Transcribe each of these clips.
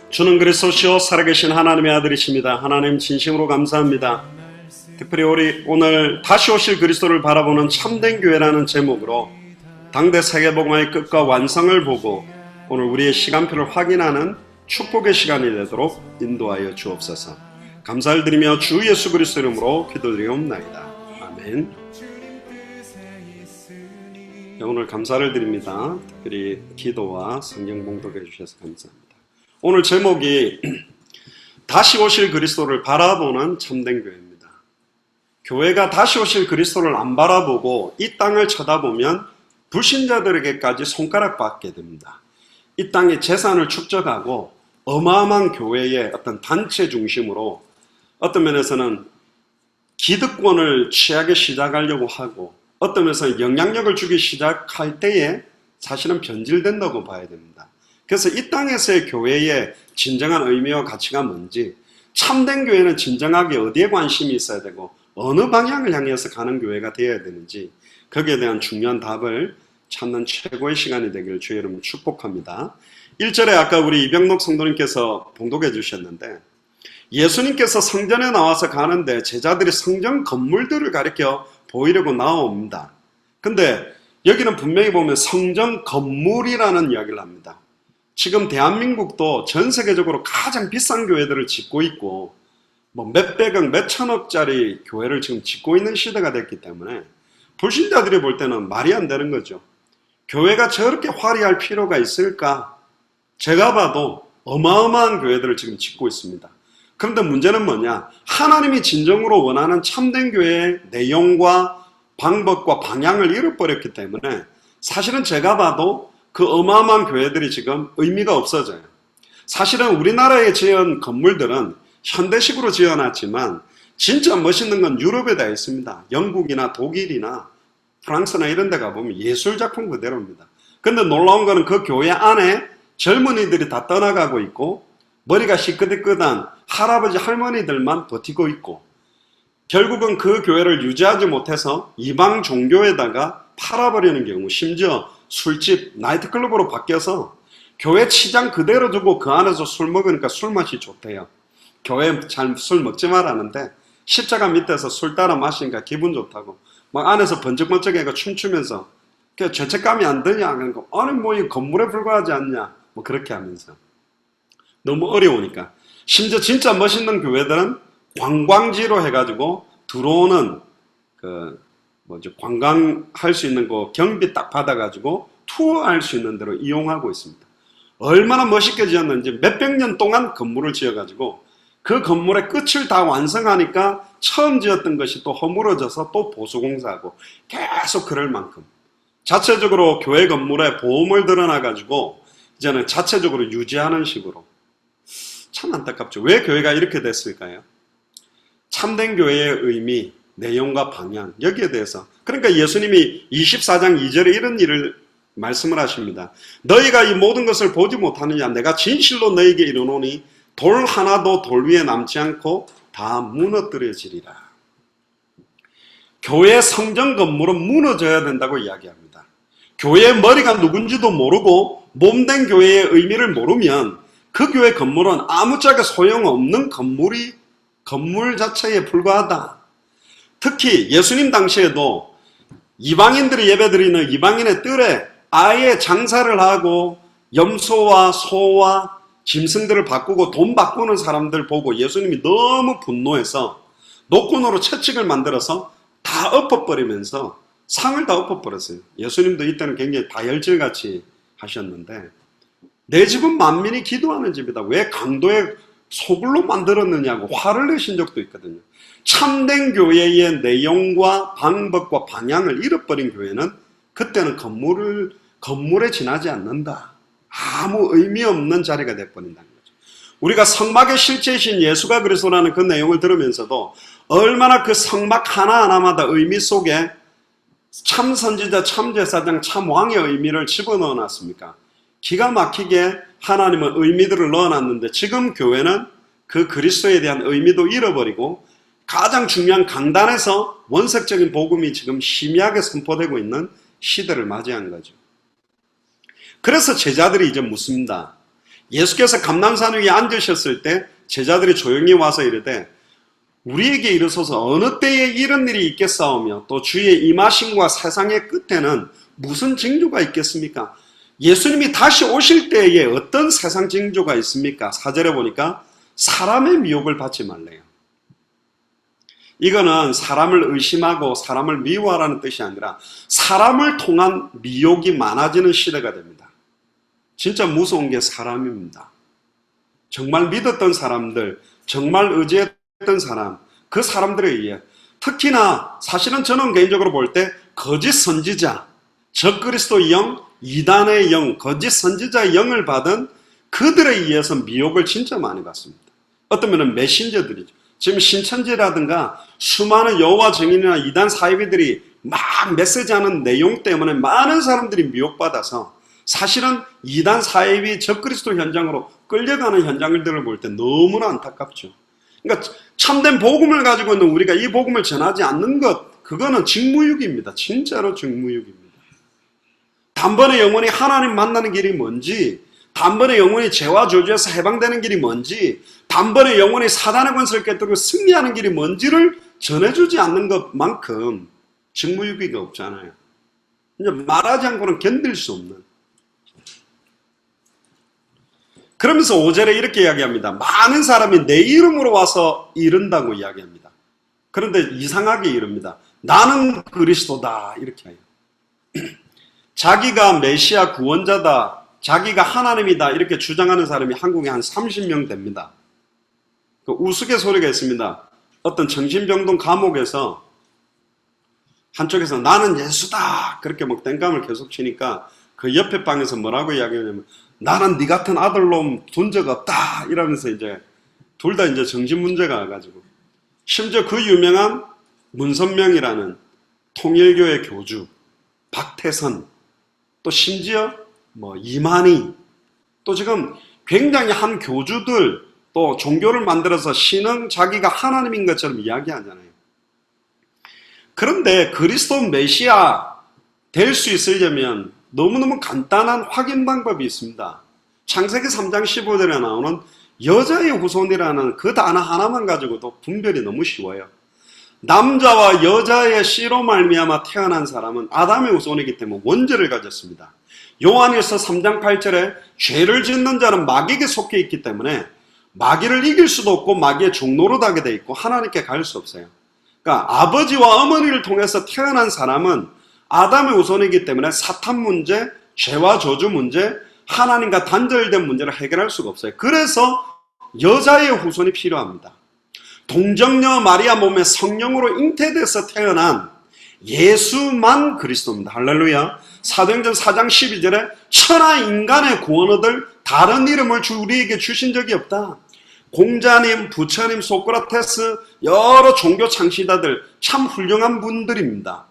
주는 그리스도시요 살아계신 하나님의 아들이십니다. 하나님 진심으로 감사합니다. 특별히 우리 오늘 다시 오실 그리스도를 바라보는 참된 교회라는 제목으로 당대 세계복음화의 끝과 완성을 보고 오늘 우리의 시간표를 확인하는 축복의 시간이 되도록 인도하여 주옵소서. 감사를 드리며 주 예수 그리스도 이름으로 기도드리옵나이다. 아멘. 오늘 감사를 드립니다. 특별히 기도와 성경 봉독해 주셔서 감사합니다. 오늘 제목이 다시 오실 그리스도를 바라보는 참된 교회입니다. 교회가 다시 오실 그리스도를 안 바라보고 이 땅을 쳐다보면 불신자들에게까지 손가락받게 됩니다. 이 땅에 재산을 축적하고 어마어마한 교회의 어떤 단체 중심으로 어떤 면에서는 기득권을 취하기 시작하려고 하고 어떤 면에서는 영향력을 주기 시작할 때에 사실은 변질된다고 봐야 됩니다. 그래서 이 땅에서의 교회의 진정한 의미와 가치가 뭔지, 참된 교회는 진정하게 어디에 관심이 있어야 되고 어느 방향을 향해서 가는 교회가 되어야 되는지 거기에 대한 중요한 답을 찾는 최고의 시간이 되기를 주의 이름으로 축복합니다. 1절에 아까 우리 이병록 성도님께서 봉독해 주셨는데, 예수님께서 성전에 나와서 가는데 제자들이 성전 건물들을 가리켜 보이려고 나옵니다. 근데 여기는 분명히 보면 성전 건물이라는 이야기를 합니다. 지금 대한민국도 전 세계적으로 가장 비싼 교회들을 짓고 있고 뭐 몇백억, 몇천억짜리 교회를 지금 짓고 있는 시대가 됐기 때문에 불신자들이 볼 때는 말이 안 되는 거죠. 교회가 저렇게 화려할 필요가 있을까? 제가 봐도 어마어마한 교회들을 지금 짓고 있습니다. 그런데 문제는 뭐냐? 하나님이 진정으로 원하는 참된 교회의 내용과 방법과 방향을 잃어버렸기 때문에 사실은 제가 봐도 그 어마어마한 교회들이 지금 의미가 없어져요. 사실은 우리나라에 지은 건물들은 현대식으로 지어놨지만 진짜 멋있는 건 유럽에 다 있습니다. 영국이나 독일이나 프랑스나 이런 데 가보면 예술작품 그대로입니다. 근데 놀라운 거는 그 교회 안에 젊은이들이 다 떠나가고 있고 머리가 시끄득끄덕한 할아버지 할머니들만 버티고 있고 결국은 그 교회를 유지하지 못해서 이방 종교에다가 팔아버리는 경우, 심지어 술집, 나이트클럽으로 바뀌어서 교회 치장 그대로 두고 그 안에서 술 먹으니까 술맛이 좋대요. 교회 잘 술 먹지 말라는데 십자가 밑에서 술 따라 마시니까 기분 좋다고 막 안에서 번쩍번쩍해가 춤추면서 죄책감이 안 드냐? 그러니까 아니 뭐 이 건물에 불과하지 않냐? 뭐 그렇게 하면서 너무 어려우니까. 심지어 진짜 멋있는 교회들은 관광지로 해가지고 들어오는 관광할 수 있는 거 경비 딱 받아가지고 투어할 수 있는 대로 이용하고 있습니다. 얼마나 멋있게 지었는지 몇백 년 동안 건물을 지어가지고 그 건물의 끝을 다 완성하니까 처음 지었던 것이 또 허물어져서 또 보수공사하고 계속 그럴 만큼 자체적으로 교회 건물에 보험을 들어놔가지고 이제는 자체적으로 유지하는 식으로. 참 안타깝죠. 왜 교회가 이렇게 됐을까요? 참된 교회의 의미, 내용과 방향, 여기에 대해서. 그러니까 예수님이 24장 2절에 이런 일을 말씀을 하십니다. 너희가 이 모든 것을 보지 못하느냐? 내가 진실로 너희에게 이르노니 돌 하나도 돌 위에 남지 않고 다 무너뜨려지리라. 교회 성전 건물은 무너져야 된다고 이야기합니다. 교회의 머리가 누군지도 모르고 몸된 교회의 의미를 모르면 그 교회 건물은 아무짝에 소용없는 건물 자체에 불과하다. 특히 예수님 당시에도 이방인들이 예배드리는 이방인의 뜰에 아예 장사를 하고 염소와 소와 짐승들을 바꾸고 돈 바꾸는 사람들 보고 예수님이 너무 분노해서 노끈으로 채찍을 만들어서 다 엎어버리면서 상을 다 엎어버렸어요. 예수님도 이때는 굉장히 다혈질같이 하셨는데 내 집은 만민이 기도하는 집이다. 왜 강도의 소굴로 만들었느냐고 화를 내신 적도 있거든요. 참된 교회의 내용과 방법과 방향을 잃어버린 교회는 그때는 건물에 지나지 않는다. 아무 의미 없는 자리가 돼버린다는 거죠. 우리가 성막의 실체이신 예수가 그리스도라는 그 내용을 들으면서도 얼마나 그 성막 하나하나마다 의미 속에 참 선지자, 참 제사장, 참 왕의 의미를 집어넣어 놨습니까? 기가 막히게 하나님은 의미들을 넣어놨는데 지금 교회는 그 그리스도에 대한 의미도 잃어버리고 가장 중요한 강단에서 원색적인 복음이 지금 희미하게 선포되고 있는 시대를 맞이한 거죠. 그래서 제자들이 이제 묻습니다. 예수께서 감람산 위에 앉으셨을 때 제자들이 조용히 와서 이르되 우리에게 이르소서 어느 때에 이런 일이 있겠사오며 또 주의 임하심과 세상의 끝에는 무슨 징조가 있겠습니까? 예수님이 다시 오실 때에 어떤 세상 징조가 있습니까? 4절에 보니까 사람의 미혹을 받지 말래요. 이거는 사람을 의심하고 사람을 미워하라는 뜻이 아니라 사람을 통한 미혹이 많아지는 시대가 됩니다. 진짜 무서운 게 사람입니다. 정말 믿었던 사람들, 정말 의지했던 사람, 그 사람들에 의해 특히나 사실은 저는 개인적으로 볼 때 거짓 선지자, 적그리스도 영, 이단의 영, 거짓 선지자의 영을 받은 그들에 의해서 미혹을 진짜 많이 받습니다. 어떤 면은 메신저들이죠. 지금 신천지라든가 수많은 여호와 증인이나 이단 사이비들이 막 메시지하는 내용 때문에 많은 사람들이 미혹받아서 사실은 이단 사이비 적그리스도 현장으로 끌려가는 현장들을 볼 때 너무나 안타깝죠. 그러니까 참된 복음을 가지고 있는 우리가 이 복음을 전하지 않는 것, 그거는 직무유기입니다. 진짜로 직무유기입니다. 단번에 영혼이 하나님 만나는 길이 뭔지, 단번에 영혼이 죄와 저주에서 해방되는 길이 뭔지, 단번에 영혼이 사단의 권세를 깨뜨리고 승리하는 길이 뭔지를 전해주지 않는 것만큼 직무유기가 없잖아요. 이제 말하지 않고는 견딜 수 없는. 그러면서 5절에 이렇게 이야기합니다. 많은 사람이 내 이름으로 와서 이른다고 이야기합니다. 그런데 이상하게 이릅니다. 나는 그리스도다 이렇게 해요. 자기가 메시아 구원자다, 자기가 하나님이다 이렇게 주장하는 사람이 한국에 한 30명 됩니다. 그 우스갯소리가 있습니다. 어떤 정신병동 감옥에서 한쪽에서 나는 예수다 그렇게 막 땡감을 계속 치니까 그 옆에 방에서 뭐라고 이야기하냐면 나는 네 같은 아들놈 둔 적 없다 이러면서 이제 둘 다 이제 정신 문제가 와가지고 심지어 그 유명한 문선명이라는 통일교의 교주 박태선 또 심지어 뭐 이만희 또 지금 굉장히 한 교주들 또 종교를 만들어서 신은 자기가 하나님인 것처럼 이야기하잖아요. 그런데 그리스도 메시아 될 수 있으려면 너무너무 간단한 확인 방법이 있습니다. 창세기 3장 15절에 나오는 여자의 후손이라는 그 단어 하나만 가지고도 분별이 너무 쉬워요. 남자와 여자의 씨로 말미암아 태어난 사람은 아담의 후손이기 때문에 원죄를 가졌습니다. 요한일서 3장 8절에 죄를 짓는 자는 마귀에게 속해 있기 때문에 마귀를 이길 수도 없고 마귀의 종노릇 하게 돼 있고 하나님께 갈 수 없어요. 그러니까 아버지와 어머니를 통해서 태어난 사람은 아담의 후손이기 때문에 사탄 문제, 죄와 저주 문제, 하나님과 단절된 문제를 해결할 수가 없어요. 그래서 여자의 후손이 필요합니다. 동정녀 마리아 몸에 성령으로 잉태돼서 태어난 예수만 그리스도입니다. 할렐루야. 사도행전 4장 12절에 천하 인간의 구원 얻을 다른 이름을 우리에게 주신 적이 없다. 공자님, 부처님, 소크라테스 여러 종교 창시자들 참 훌륭한 분들입니다.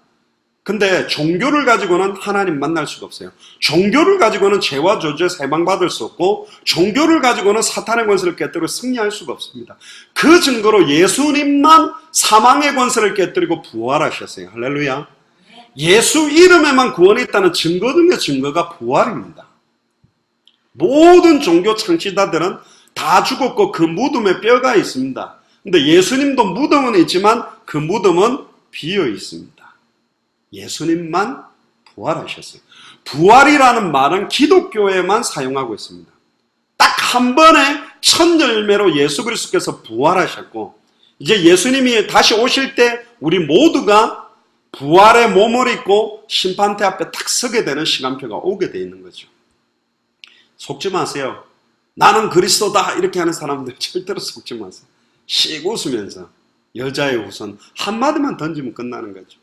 근데 종교를 가지고는 하나님 만날 수가 없어요. 종교를 가지고는 죄와 저주에서 해방받을 수 없고 종교를 가지고는 사탄의 권세를 깨뜨리고 승리할 수가 없습니다. 그 증거로 예수님만 사망의 권세를 깨뜨리고 부활하셨어요. 할렐루야. 예수 이름에만 구원이 있다는 증거 중의 증거가 부활입니다. 모든 종교 창시자들은 다 죽었고 그 무덤에 뼈가 있습니다. 근데 예수님도 무덤은 있지만 그 무덤은 비어 있습니다. 예수님만 부활하셨어요. 부활이라는 말은 기독교에만 사용하고 있습니다. 딱 한 번에 첫 열매로 예수 그리스도께서 부활하셨고 이제 예수님이 다시 오실 때 우리 모두가 부활의 몸을 입고 심판대 앞에 딱 서게 되는 시간표가 오게 돼 있는 거죠. 속지 마세요. 나는 그리스도다 이렇게 하는 사람들 절대로 속지 마세요. 씩 웃으면서 여자의 후손 한마디만 던지면 끝나는 거죠.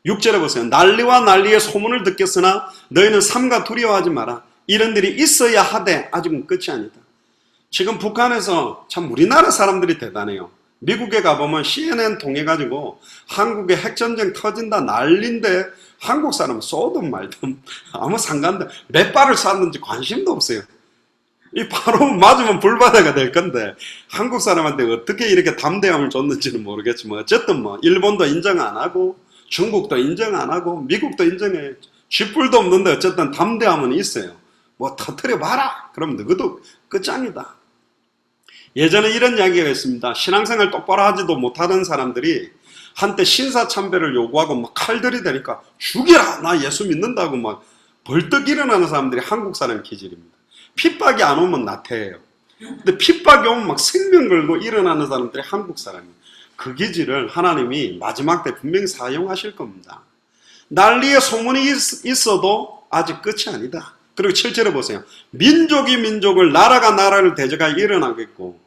6절에 보세요. 난리와 난리의 소문을 듣겠으나 너희는 삼가 두려워하지 마라. 이런 일이 있어야 하되 아직은 끝이 아니다. 지금 북한에서 참 우리나라 사람들이 대단해요. 미국에 가보면 CNN 통해가지고 한국에 핵전쟁 터진다 난리인데 한국 사람은 쏘든 말든 아무 상관도 몇 발을 쐈는지 관심도 없어요. 이 바로 맞으면 불바다가 될 건데 한국 사람한테 어떻게 이렇게 담대함을 줬는지는 모르겠지만 어쨌든 뭐 일본도 인정 안 하고 중국도 인정 안 하고 미국도 인정해 쥐뿔도 없는데 어쨌든 담대함은 있어요. 뭐 터뜨려봐라. 그럼 너희도 끝장이다. 예전에 이런 이야기가 있습니다. 신앙생활 똑바로 하지도 못하던 사람들이 한때 신사참배를 요구하고 막 칼들이 되니까 죽여라! 나 예수 믿는다고 막 벌떡 일어나는 사람들이 한국 사람 기질입니다. 핍박이 안 오면 나태해요. 근데 핍박이 오면 막 생명 걸고 일어나는 사람들이 한국 사람이에요. 그 기질을 하나님이 마지막 때 분명히 사용하실 겁니다. 난리에 소문이 있어도 아직 끝이 아니다. 그리고 7절에 보세요. 민족이 민족을, 나라가 나라를 대적하여 일어나겠고,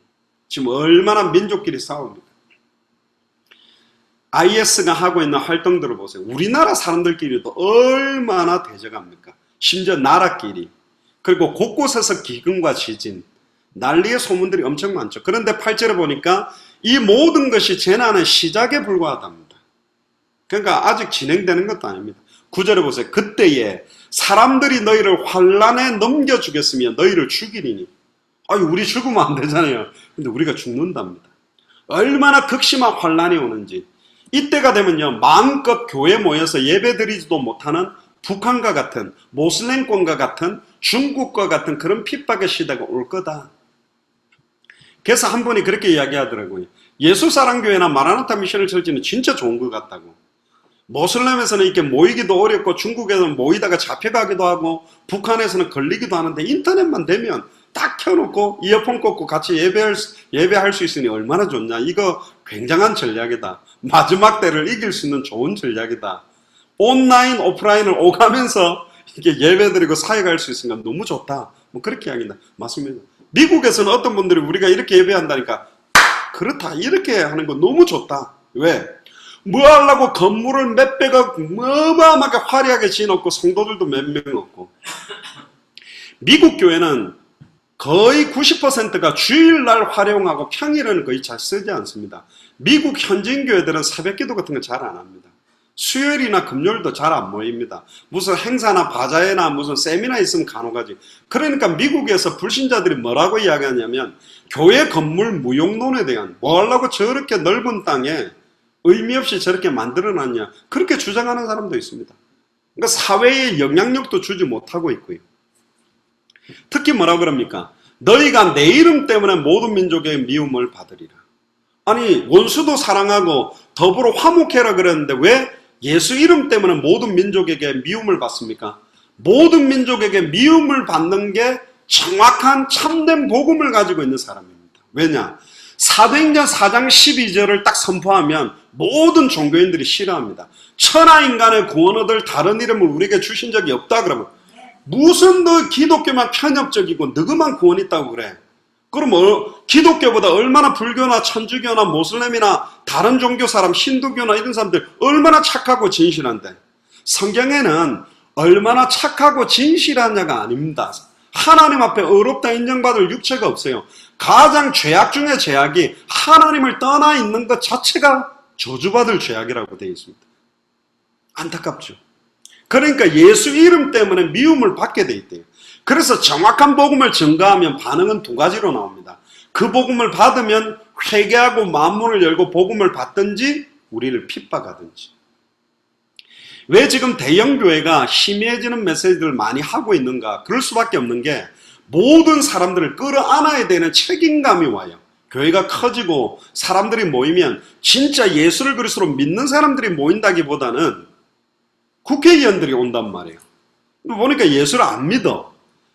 지금 얼마나 민족끼리 싸웁니다. IS가 하고 있는 활동들을 보세요. 우리나라 사람들끼리도 얼마나 대적합니까? 심지어 나라끼리. 그리고 곳곳에서 기근과 지진, 난리의 소문들이 엄청 많죠. 그런데 8절에 보니까 이 모든 것이 재난의 시작에 불과하답니다. 그러니까 아직 진행되는 것도 아닙니다. 9절에 보세요. 그때에 사람들이 너희를 환란에 넘겨주겠으며 너희를 죽이리니. 아니, 우리 죽으면 안 되잖아요. 근데 우리가 죽는답니다. 얼마나 극심한 환란이 오는지. 이때가 되면요, 마음껏 교회에 모여서 예배드리지도 못하는 북한과 같은, 모슬렘권과 같은, 중국과 같은 그런 핍박의 시대가 올 거다. 그래서 한 분이 그렇게 이야기하더라고요. 예수사랑교회나 마라나타 미션을 철지는 진짜 좋은 것 같다고. 모슬렘에서는 이렇게 모이기도 어렵고, 중국에서는 모이다가 잡혀가기도 하고, 북한에서는 걸리기도 하는데, 인터넷만 되면 딱 켜놓고 이어폰 꽂고 같이 예배할 수 있으니 얼마나 좋냐. 이거 굉장한 전략이다. 마지막 때를 이길 수 있는 좋은 전략이다. 온라인, 오프라인을 오가면서 이렇게 예배드리고 사역할 수 있으니까 너무 좋다. 뭐 그렇게 이야기한다. 맞습니다. 미국에서는 어떤 분들이 우리가 이렇게 예배한다니까, 그렇다. 이렇게 하는 거 너무 좋다. 왜? 뭐 하려고 건물을 몇백억 어마어마하게 화려하게 지어놓고 성도들도 몇 명 없고. 미국 교회는 거의 90%가 주일날 활용하고 평일에는 거의 잘 쓰지 않습니다. 미국 현지인 교회들은 새벽기도 같은 거 잘 안 합니다. 수요일이나 금요일도 잘 안 모입니다. 무슨 행사나 바자회나 무슨 세미나 있으면 간혹하지. 그러니까 미국에서 불신자들이 뭐라고 이야기하냐면, 교회 건물 무용론에 대한, 뭐 하려고 저렇게 넓은 땅에 의미 없이 저렇게 만들어놨냐, 그렇게 주장하는 사람도 있습니다. 그러니까 사회에 영향력도 주지 못하고 있고요. 특히 뭐라 그럽니까? 너희가 내 이름 때문에 모든 민족의 미움을 받으리라. 아니, 원수도 사랑하고 더불어 화목해라 그랬는데 왜 예수 이름 때문에 모든 민족에게 미움을 받습니까? 모든 민족에게 미움을 받는 게 정확한 참된 복음을 가지고 있는 사람입니다. 왜냐? 사도행전 4장 12절을 딱 선포하면 모든 종교인들이 싫어합니다. 천하 인간의 구원 얻을 다른 이름을 우리에게 주신 적이 없다 그러면, 무슨 너 기독교만 편협적이고 너그만 구원 있다고 그래? 그럼 기독교보다 얼마나 불교나 천주교나 모슬렘이나 다른 종교 사람, 힌두교나 이런 사람들 얼마나 착하고 진실한데, 성경에는 얼마나 착하고 진실하냐가 아닙니다. 하나님 앞에 의롭다 인정받을 육체가 없어요. 가장 죄악 중에 죄악이 하나님을 떠나 있는 것 자체가 저주받을 죄악이라고 되어 있습니다. 안타깝죠. 그러니까 예수 이름 때문에 미움을 받게 돼 있대요. 그래서 정확한 복음을 전가하면 반응은 두 가지로 나옵니다. 그 복음을 받으면 회개하고 마음문을 열고 복음을 받든지 우리를 핍박하든지. 왜 지금 대형교회가 희미해지는 메시지를 많이 하고 있는가? 그럴 수밖에 없는 게, 모든 사람들을 끌어안아야 되는 책임감이 와요. 교회가 커지고 사람들이 모이면 진짜 예수를 그리스도로 믿는 사람들이 모인다기보다는 국회의원들이 온단 말이에요. 보니까 예수를 안 믿어.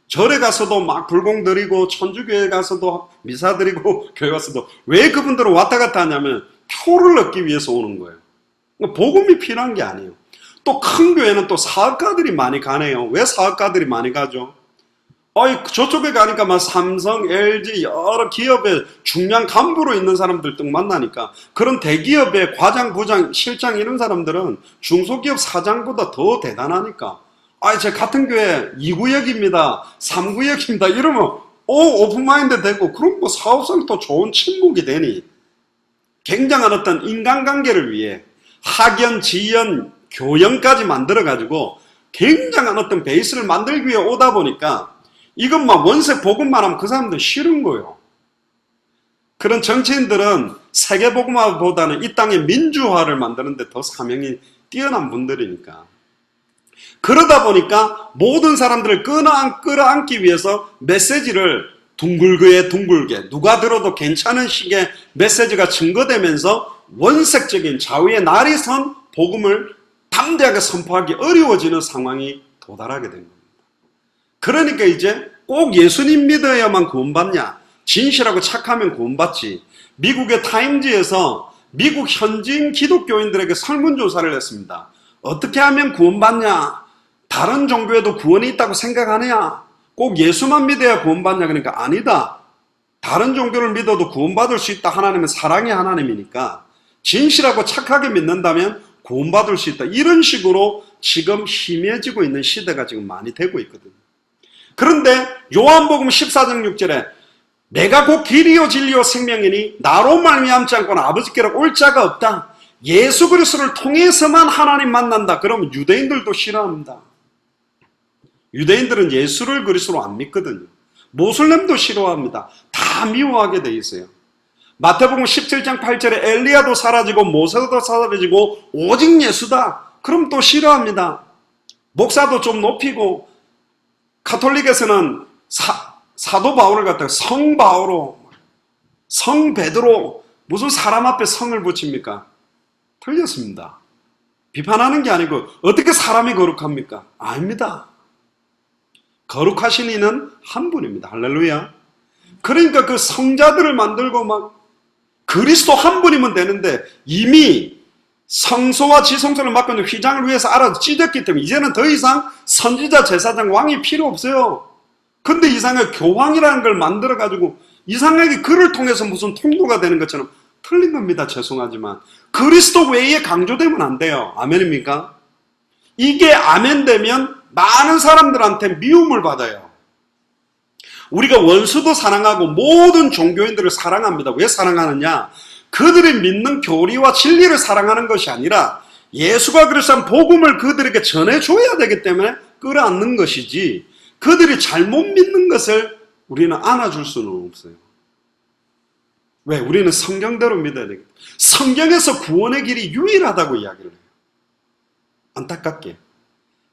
절에 가서도 막 불공 드리고, 천주교회 가서도 미사 드리고, 교회 가서도. 왜 그분들은 왔다 갔다 하냐면 표를 얻기 위해서 오는 거예요. 복음이 필요한 게 아니에요. 또 큰 교회는 또 사업가들이 많이 가네요. 왜 사업가들이 많이 가죠? 저쪽에 가니까 막 삼성, LG 여러 기업의 중요한 간부로 있는 사람들 등 만나니까, 그런 대기업의 과장, 부장, 실장 이런 사람들은 중소기업 사장보다 더 대단하니까, 제 같은 교회 2구역입니다, 3구역입니다 이러면 오픈마인드 되고, 그럼 뭐 사업성 또 좋은 친목이 되니, 굉장한 어떤 인간관계를 위해 학연, 지연, 교연까지 만들어가지고 굉장한 어떤 베이스를 만들기 위해 오다 보니까, 이것만 원색 복음만 하면 그 사람들 싫은 거예요. 그런 정치인들은 세계복음화보다는 이 땅의 민주화를 만드는데 더 사명이 뛰어난 분들이니까. 그러다 보니까 모든 사람들을 끌어안기 위해서 메시지를 둥글게 누가 들어도 괜찮은 식의 메시지가 증거되면서 원색적인 좌우의 날이 선 복음을 담대하게 선포하기 어려워지는 상황이 도달하게 된 겁니다. 그러니까 이제 꼭 예수님 믿어야만 구원받냐, 진실하고 착하면 구원받지. 미국의 타임즈에서 미국 현지인 기독교인들에게 설문조사를 했습니다. 어떻게 하면 구원받냐? 다른 종교에도 구원이 있다고 생각하느냐? 꼭 예수만 믿어야 구원받냐? 그러니까 아니다. 다른 종교를 믿어도 구원받을 수 있다. 하나님은 사랑의 하나님이니까 진실하고 착하게 믿는다면 구원받을 수 있다. 이런 식으로 지금 희미해지고 있는 시대가 지금 많이 되고 있거든요. 그런데 요한복음 14장 6절에 내가 곧 길이요 진리요 생명이니 나로 말미암지 않고는 아버지께로 올 자가 없다. 예수 그리스도를 통해서만 하나님 만난다. 그러면 유대인들도 싫어합니다. 유대인들은 예수를 그리스도로 안 믿거든요. 모슬렘도 싫어합니다. 다 미워하게 돼 있어요. 마태복음 17장 8절에 엘리야도 사라지고 모세도 사라지고 오직 예수다. 그럼 또 싫어합니다. 목사도 좀 높이고 가톨릭에서는 사도 바울을 갖다가 성 바오로, 성 베드로, 무슨 사람 앞에 성을 붙입니까? 틀렸습니다. 비판하는 게 아니고 어떻게 사람이 거룩합니까? 아닙니다. 거룩하신 이는 한 분입니다. 할렐루야. 그러니까 그 성자들을 만들고 막 그리스도 한 분이면 되는데 이미 성소와 지성소를 맡고 있는 휘장을 위해서 알아서 찢었기 때문에 이제는 더 이상 선지자, 제사장, 왕이 필요 없어요. 근데 이상하게 교황이라는 걸 만들어가지고 이상하게 그를 통해서 무슨 통로가 되는 것처럼 틀린 겁니다. 죄송하지만 그리스도 외에 강조되면 안 돼요. 아멘입니까? 이게 아멘 되면 많은 사람들한테 미움을 받아요. 우리가 원수도 사랑하고 모든 종교인들을 사랑합니다. 왜 사랑하느냐? 그들이 믿는 교리와 진리를 사랑하는 것이 아니라 예수가 그리스도의 복음을 그들에게 전해줘야 되기 때문에 끌어안는 것이지, 그들이 잘못 믿는 것을 우리는 안아줄 수는 없어요. 왜? 우리는 성경대로 믿어야 되겠다. 성경에서 구원의 길이 유일하다고 이야기를 해요. 안타깝게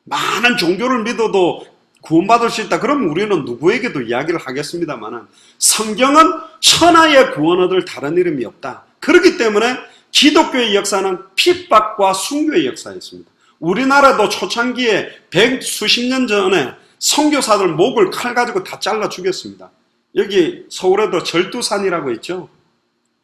많은 종교를 믿어도 구원받을 수 있다. 그러면 우리는 누구에게도 이야기를 하겠습니다만 성경은 천하의 구원 얻을 다른 이름이 없다. 그렇기 때문에 기독교의 역사는 핍박과 순교의 역사였습니다. 우리나라도 초창기에 백수십 년 전에 선교사들 목을 칼 가지고 다 잘라 죽였습니다. 여기 서울에도 절두산이라고 있죠.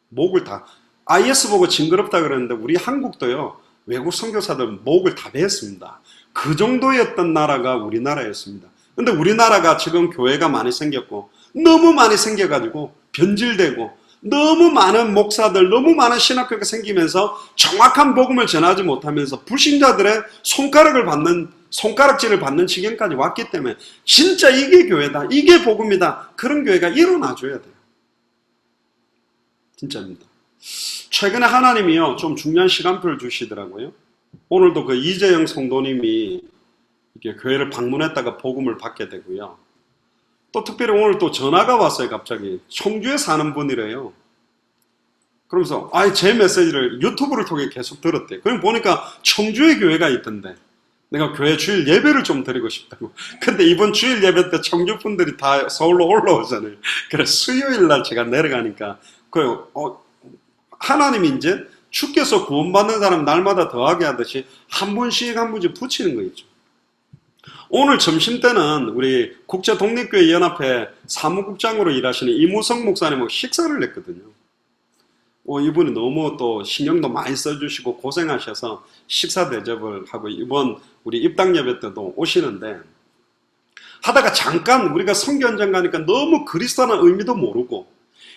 목을 다, IS 보고 징그럽다 그랬는데 우리 한국도요, 외국 선교사들 목을 다 베었습니다. 그 정도였던 나라가 우리나라였습니다. 근데 우리나라가 지금 교회가 많이 생겼고 너무 많이 생겨가지고 변질되고 너무 많은 목사들, 너무 많은 신학교가 생기면서 정확한 복음을 전하지 못하면서 불신자들의 손가락질을 받는 지경까지 왔기 때문에 진짜 이게 교회다, 이게 복음이다, 그런 교회가 일어나줘야 돼요. 진짜입니다. 최근에 하나님이요, 좀 중요한 시간표를 주시더라고요. 오늘도 그 이재영 성도님이 이렇게 교회를 방문했다가 복음을 받게 되고요. 또 특별히 오늘 또 전화가 왔어요. 갑자기 청주에 사는 분이래요. 그러면서 제 메시지를 유튜브를 통해 계속 들었대. 그럼 보니까 청주에 교회가 있던데 내가 교회 주일 예배를 좀 드리고 싶다고. 근데 이번 주일 예배 때 청주 분들이 다 서울로 올라오잖아요. 그래서 수요일 날 제가 내려가니까 하나님이 이제 주께서 구원받는 사람 날마다 더하게 하듯이 한 분씩 한 분씩 붙이는 거 있죠. 오늘 점심때는 우리 국제독립교회연합회 사무국장으로 일하시는 이무성 목사님하고 식사를 했거든요. 이분이 너무 또 신경도 많이 써주시고 고생하셔서 식사 대접을 하고 이번 우리 입당 예배 때도 오시는데, 하다가 잠깐 우리가 선교 현장 가니까 너무 그리스도라는 의미도 모르고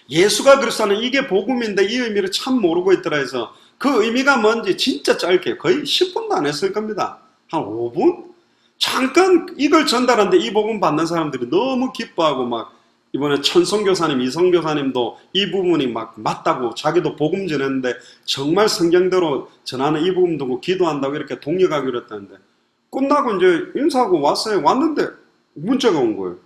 예수가 그리스도는 이게 복음인데 이 의미를 참 모르고 있더라 해서 그 의미가 뭔지 진짜 짧게 거의 10분도 안 했을 겁니다. 한 5분? 잠깐 이걸 전달하는데 이 복음 받는 사람들이 너무 기뻐하고 막 이번에 천성교사님, 이성교사님도 이 부분이 막 맞다고 자기도 복음 전했는데 정말 성경대로 전하는 이 부분 두고 기도한다고 이렇게 동력하기로 했다는데 끝나고 이제 인사하고 왔어요. 왔는데 문자가 온 거예요.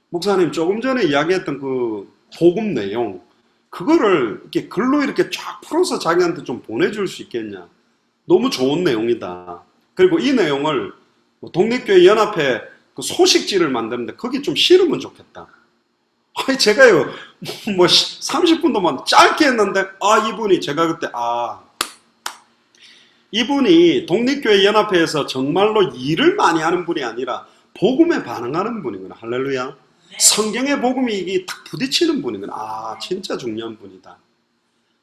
목사님, 조금 전에 이야기했던 그 복음 내용, 그거를 이렇게 글로 이렇게 쫙 풀어서 자기한테 좀 보내줄 수 있겠냐. 너무 좋은 내용이다. 그리고 이 내용을 뭐 독립교회 연합회 그 소식지를 만드는데 거기 좀 실으면 좋겠다. 아니 제가요 뭐 30분도만 짧게 했는데 이분이 제가 그때 이분이 독립교회 연합회에서 정말로 일을 많이 하는 분이 아니라 복음에 반응하는 분이구나. 할렐루야. 성경의 복음이 이게 딱 부딪히는 분이구나. 진짜 중요한 분이다.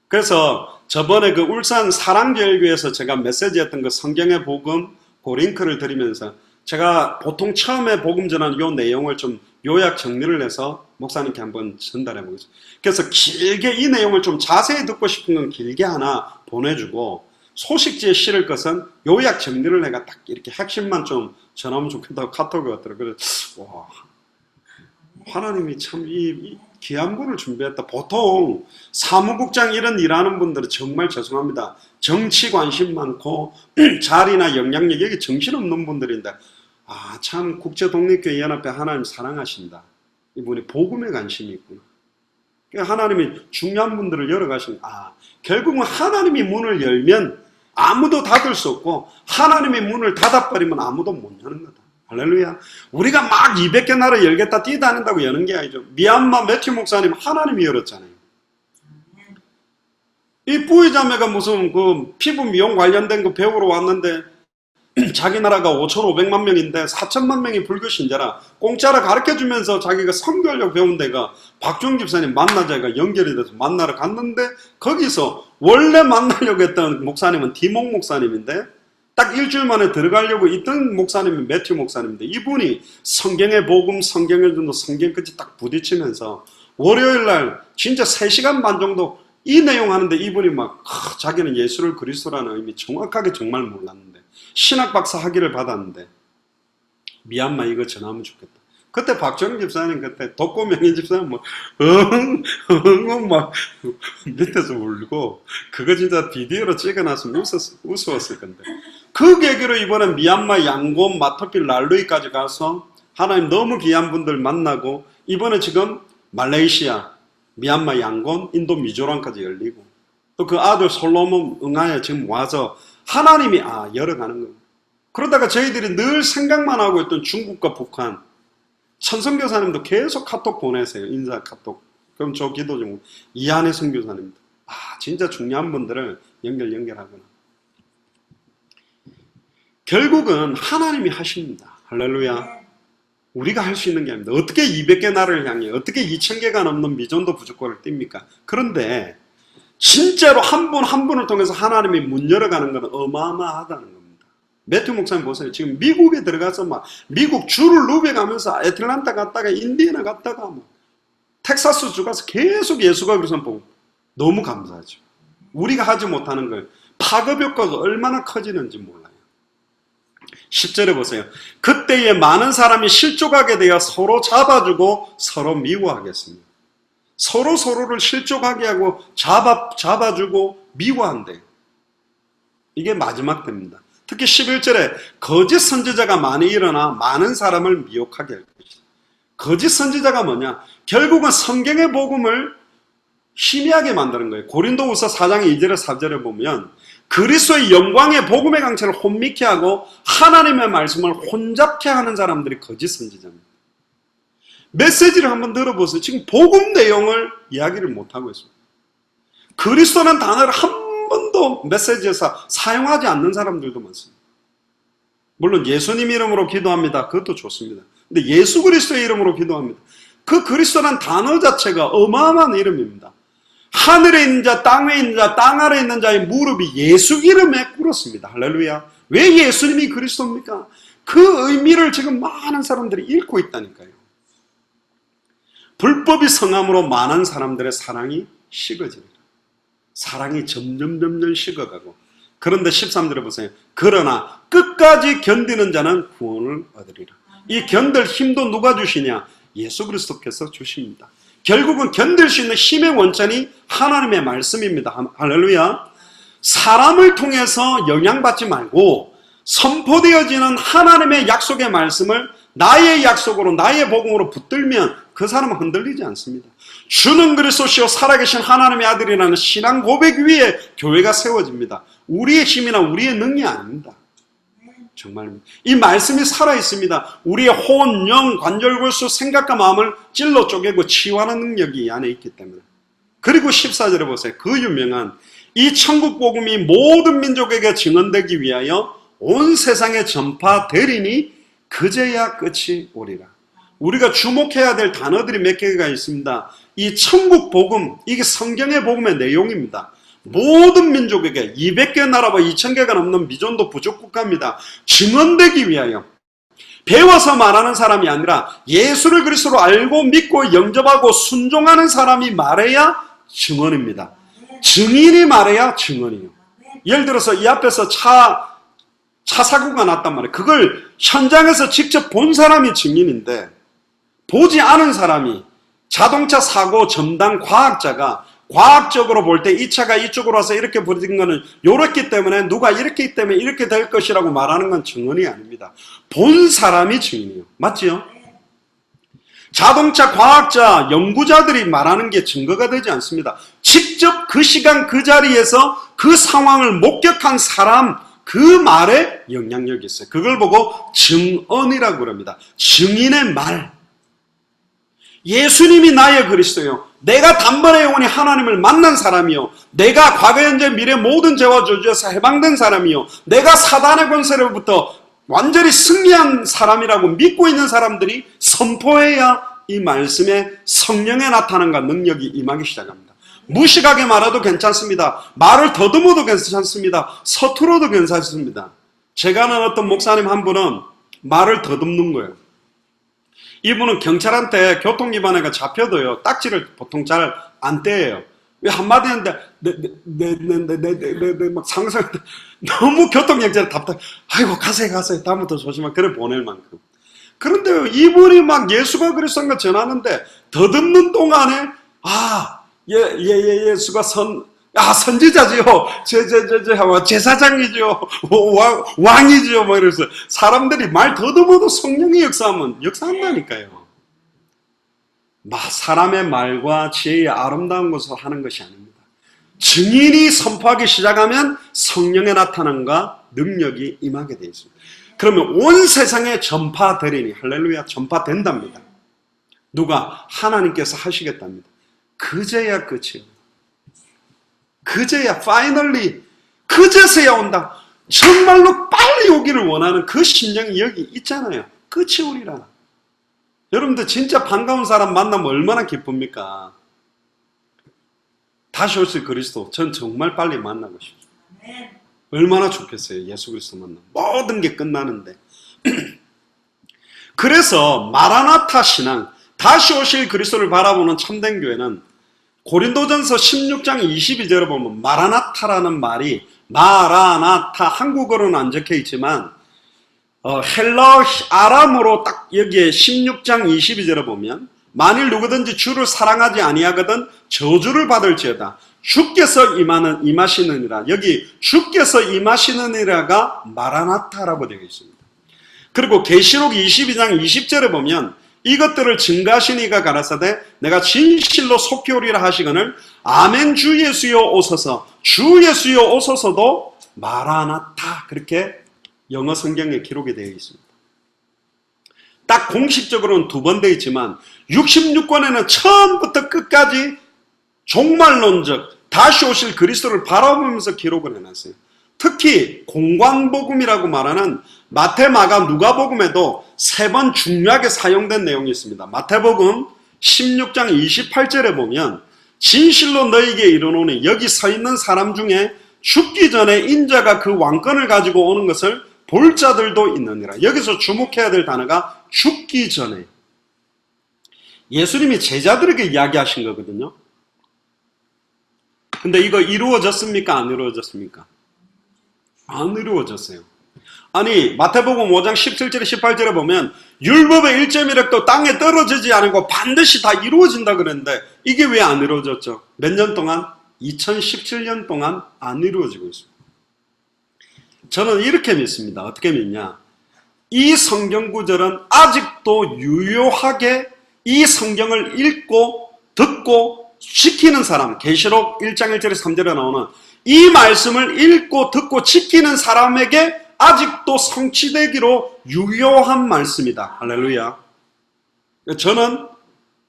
그래서 저번에 그 울산 사랑제일교회에서 제가 메시지했던 그 성경의 복음 그 링크를 드리면서 제가 보통 처음에 복음 전하는 요 내용을 좀 요약 정리를 해서 목사님께 한번 전달해 보겠습니다. 그래서 길게 이 내용을 좀 자세히 듣고 싶은 건 길게 하나 보내주고 소식지에 실을 것은 요약 정리를 내가 딱 이렇게 핵심만 좀 전하면 좋겠다고 카톡이 왔더라고요. 그래서 와, 하나님이 참 이 귀한 분을 준비했다. 보통 사무국장 이런 일하는 분들은 정말 죄송합니다. 정치 관심 많고 자리나 영향력 여기 정신없는 분들인데 참 국제독립교회 연합회 하나님 사랑하신다. 이분이 복음에 관심이 있구나. 그러니까 하나님이 중요한 분들을 열어가신 결국은 하나님이 문을 열면 아무도 닫을 수 없고 하나님의 문을 닫아버리면 아무도 못 여는 거다. 할렐루야. 우리가 막 200개 나라 열겠다 뛰다닌다고 여는 게 아니죠. 미얀마 매튜 목사님 하나님이 열었잖아요. 이 부의자매가 무슨 그 피부 미용 관련된 거 배우러 왔는데 자기 나라가 5,500만 명인데 4천만 명이 불교 신자라 공짜로 가르쳐주면서 자기가 선교하려고 배운 데가 박종 집사님 만나자가 연결이 돼서 만나러 갔는데 거기서 원래 만나려고 했던 목사님은 디몽 목사님인데 딱 일주일 만에 들어가려고 있던 목사님이 매튜 목사님인데 이분이 성경의 복음, 성경의 전도, 성경 끝이 딱 부딪히면서 월요일날 진짜 3시간 반 정도 이 내용 하는데 이분이 막 자기는 예수를 그리스도라는 의미 정확하게 정말 몰랐는데 신학 박사 학위를 받았는데 미얀마 이거 전하면 좋겠다. 그때 박정희 집사님 그때 독고명인 집사님 막 밑에서 울고 그거 진짜 비디오로 찍어놨으면 웃었을 건데 그 계기로 이번에 미얀마 양곤 마터필 랄루이까지 가서 하나님 너무 귀한 분들 만나고 이번에 지금 말레이시아 미얀마 양곤 인도 미조람까지 열리고 또 그 아들 솔로몬 응하에 지금 와서 하나님이 열어가는 겁니다. 그러다가 저희들이 늘 생각만 하고 있던 중국과 북한 천성 교사님도 계속 카톡 보내세요. 인사 카톡. 그럼 저 기도 중 이한혜 선교사님도 진짜 중요한 분들을 연결하거나 결국은 하나님이 하십니다. 할렐루야. 우리가 할 수 있는 게 아닙니다. 어떻게 200개 나라를 향해 어떻게 2000개가 넘는 미전도 부족과를 띱니까? 그런데 진짜로 한 분 한 분을 통해서 하나님이 문 열어가는 것은 어마어마하다는 겁니다. 매튜 목사님 보세요. 지금 미국에 들어가서 막 미국 주를 누벼가면서 애틀란타 갔다가 인디애나 갔다가 뭐 텍사스 주 가서 계속 예수가 그리스도 보고 너무 감사하죠. 우리가 하지 못하는 걸 파급 효과가 얼마나 커지는지 몰라요. 10절에 보세요. 그때에 많은 사람이 실족하게 되어 서로 잡아주고 서로 미워하겠습니다. 서로 서로를 실족하게 하고 잡아주고 미워한대요. 이게 마지막 때입니다. 특히 11절에 거짓 선지자가 많이 일어나 많은 사람을 미혹하게 할 것이다. 거짓 선지자가 뭐냐? 결국은 성경의 복음을 희미하게 만드는 거예요. 고린도후서 4장 2절에 4절에 보면 그리스도의 영광의 복음의 강체를 혼미케 하고 하나님의 말씀을 혼잡케 하는 사람들이 거짓 선지자입니다. 메시지를 한번 들어보세요. 지금 복음 내용을 이야기를 못하고 있습니다. 그리스도는 단어를 한 번도 메시지에서 사용하지 않는 사람들도 많습니다. 물론 예수님 이름으로 기도합니다. 그것도 좋습니다. 근데 예수 그리스도의 이름으로 기도합니다. 그 그리스도란 단어 자체가 어마어마한 이름입니다. 하늘에 있는 자, 땅에 있는 자, 땅 아래에 있는 자의 무릎이 예수 이름에 꿇었습니다. 할렐루야. 왜 예수님이 그리스도입니까? 그 의미를 지금 많은 사람들이 잃고 있다니까요. 불법이 성함으로 많은 사람들의 사랑이 식어지리라. 사랑이 점점 식어가고 그런데 13절에 보세요. 그러나 끝까지 견디는 자는 구원을 얻으리라. 이 견딜 힘도 누가 주시냐? 예수 그리스도께서 주십니다. 결국은 견딜 수 있는 힘의 원천이 하나님의 말씀입니다. 할렐루야. 사람을 통해서 영향받지 말고 선포되어지는 하나님의 약속의 말씀을 나의 약속으로 나의 복음으로 붙들면 그 사람은 흔들리지 않습니다. 주는 그리스도시요 살아계신 하나님의 아들이라는 신앙 고백 위에 교회가 세워집니다. 우리의 힘이나 우리의 능력이 아닙니다. 정말 이 말씀이 살아있습니다. 우리의 혼, 영, 관절골수, 생각과 마음을 찔러 쪼개고 치유하는 능력이 이 안에 있기 때문에. 그리고 14절에 보세요. 그 유명한 이 천국 복음이 모든 민족에게 증언되기 위하여 온 세상에 전파되리니 그제야 끝이 오리라. 우리가 주목해야 될 단어들이 몇 개가 있습니다. 이 천국 복음, 이게 성경의 복음의 내용입니다. 모든 민족에게 200개 나라와 2000개가 넘는 미존도 부족 국가입니다. 증언되기 위하여 배워서 말하는 사람이 아니라 예수를 그리스도로 알고 믿고 영접하고 순종하는 사람이 말해야 증언입니다. 증인이 말해야 증언이에요. 예를 들어서 이 앞에서 차 사고가 났단 말이에요. 그걸 현장에서 직접 본 사람이 증인인데 보지 않은 사람이 자동차 사고 전담 과학자가 과학적으로 볼 때 이 차가 이쪽으로 와서 이렇게 부딪힌 거는 요렇기 때문에 누가 이렇게 있기 때문에 이렇게 될 것이라고 말하는 건 증언이 아닙니다. 본 사람이 증인이에요. 맞지요? 자동차 과학자, 연구자들이 말하는 게 증거가 되지 않습니다. 직접 그 시간 그 자리에서 그 상황을 목격한 사람, 그 말에 영향력이 있어요. 그걸 보고 증언이라고 그럽니다. 증인의 말. 예수님이 나의 그리스도요. 내가 단번에 영원히 하나님을 만난 사람이요. 내가 과거, 현재, 미래 모든 죄와 저주에서 해방된 사람이요. 내가 사단의 권세로부터 완전히 승리한 사람이라고 믿고 있는 사람들이 선포해야 이 말씀에 성령의 나타남과 능력이 임하기 시작합니다. 무식하게 말해도 괜찮습니다. 말을 더듬어도 괜찮습니다. 서투러도 괜찮습니다. 제가 아는 어떤 목사님 한 분은 말을 더듬는 거예요. 이분은 경찰한테 교통위반해가 잡혀도요, 딱지를 보통 잘 안 떼요. 왜 한마디 했는데, 막 상상, 너무 교통경찰에 답답해. 아이고, 가세요. 다음부터 조심하게. 그래 보낼 만큼. 그런데 이분이 막 예수가 그리스도인 거 전하는데, 더듬는 동안에, 예수가 선지자지요. 제사장이죠. 왕이죠. 뭐 이래서 사람들이 말 더듬어도 성령이 역사한다니까요. 사람의 말과 지혜의 아름다운 것을 하는 것이 아닙니다. 증인이 선포하기 시작하면 성령의 나타남과 능력이 임하게 되어 있습니다. 그러면 온 세상에 전파되리니, 할렐루야, 전파된답니다. 누가? 하나님께서 하시겠답니다. 그제야 끝이에요. 그제야, finally, 그제서야 온다. 정말로 빨리 오기를 원하는 그 심령이 여기 있잖아요. 끝이 오리라. 여러분들 진짜 반가운 사람 만나면 얼마나 기쁩니까? 다시 오실 그리스도, 전 정말 빨리 만나고 싶어요. 얼마나 좋겠어요. 예수 그리스도 만나면. 모든 게 끝나는데. 그래서 마라나타 신앙, 다시 오실 그리스도를 바라보는 참된 교회는 고린도전서 16장 22절에 보면 마라나타라는 말이, 마라나타, 한국어로는 안 적혀 있지만 헬라어 아람어로 딱 여기에 16장 22절에 보면, 만일 누구든지 주를 사랑하지 아니하거든 저주를 받을지어다. 주께서 임하시느니라. 여기 주께서 임하시느니라가 마라나타라고 되어 있습니다. 그리고 계시록 22장 20절에 보면, 이것들을 증가하신 이가 가라사대 내가 진실로 속히 오리라 하시거늘 아멘 주 예수여 오소서. 주 예수여 오소서도 마라나타, 그렇게 영어 성경에 기록이 되어 있습니다. 딱 공식적으로는 2번 되어 있지만 66권에는 처음부터 끝까지 종말론적 다시 오실 그리스도를 바라보면서 기록을 해놨어요. 특히 공관복음이라고 말하는 마태, 마가, 누가복음에도 3번 중요하게 사용된 내용이 있습니다. 마태복음 16장 28절에 보면, 진실로 너희에게 이르노니 여기 서 있는 사람 중에 죽기 전에 인자가 그 왕권을 가지고 오는 것을 볼 자들도 있느니라. 여기서 주목해야 될 단어가 죽기 전에. 예수님이 제자들에게 이야기하신 거거든요. 근데 이거 이루어졌습니까? 안 이루어졌습니까? 안 이루어졌어요. 아니, 마태복음 5장 17절에 18절에 보면 율법의 1.1획도 땅에 떨어지지 않고 반드시 다 이루어진다 그랬는데, 이게 왜 안 이루어졌죠? 몇 년 동안? 2017년 동안 안 이루어지고 있습니다. 저는 이렇게 믿습니다. 어떻게 믿냐? 이 성경 구절은 아직도 유효하게 이 성경을 읽고 듣고 지키는 사람, 계시록 1장 1절에서 3절에 나오는 이 말씀을 읽고 듣고 지키는 사람에게 아직도 성취되기로 유효한 말씀이다. 할렐루야. 저는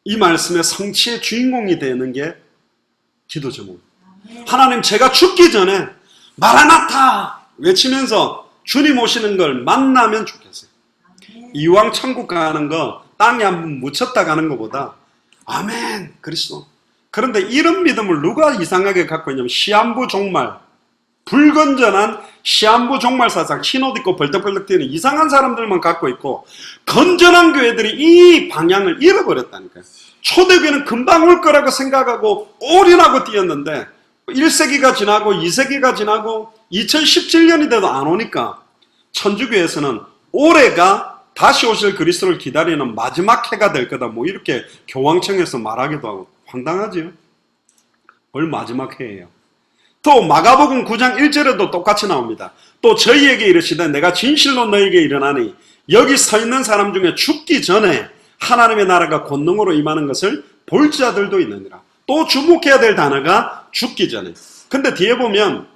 이 말씀의 성취의 주인공이 되는 게 기도 제목입니다. 하나님, 제가 죽기 전에 마라나타 외치면서 주님 오시는 걸 만나면 좋겠어요. 이왕 천국 가는 거 땅에 한번 묻혔다 가는 것보다 아멘 그리스도. 그런데 이런 믿음을 누가 이상하게 갖고 있냐면 시한부 종말, 불건전한 시한부 종말 사상, 흰옷 입고 벌떡벌떡 뛰는 이상한 사람들만 갖고 있고, 건전한 교회들이 이 방향을 잃어버렸다니까요. 초대교회는 금방 올 거라고 생각하고 올인하고 뛰었는데 1세기가 지나고 2세기가 지나고 2017년이 돼도 안 오니까 천주교에서는 올해가 다시 오실 그리스도를 기다리는 마지막 해가 될 거다, 뭐 이렇게 교황청에서 말하기도 하고. 황당하지요? 뭘 마지막 해예요? 또 마가복음 9장 1절에도 똑같이 나옵니다. 또 저희에게 이르시되 내가 진실로 너희에게 이르나니 여기 서 있는 사람 중에 죽기 전에 하나님의 나라가 권능으로 임하는 것을 볼 자들도 있느니라. 또 주목해야 될 단어가 죽기 전에. 근데 뒤에 보면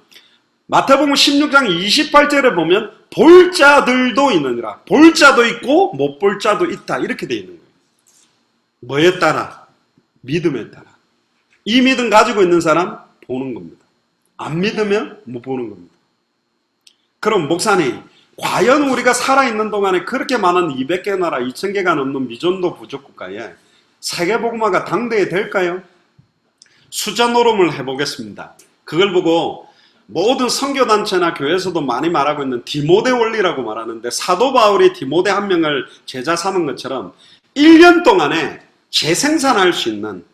마태복음 16장 28절에 보면 볼 자들도 있느니라. 볼 자도 있고 못 볼 자도 있다, 이렇게 되어 있는 거예요. 뭐에 따라? 믿음에 따라. 이 믿음 가지고 있는 사람 보는 겁니다. 안 믿으면 못 보는 겁니다. 그럼 목사님, 과연 우리가 살아있는 동안에 그렇게 많은 200개 나라 2000개가 넘는 미전도 부족국가에 세계복음화가 당대에 될까요? 숫자 노름을 해보겠습니다. 그걸 보고 모든 선교단체나 교회에서도 많이 말하고 있는 디모데 원리라고 말하는데, 사도 바울이 디모데 한 명을 제자 삼은 것처럼 1년 동안에 재생산할 수 있는,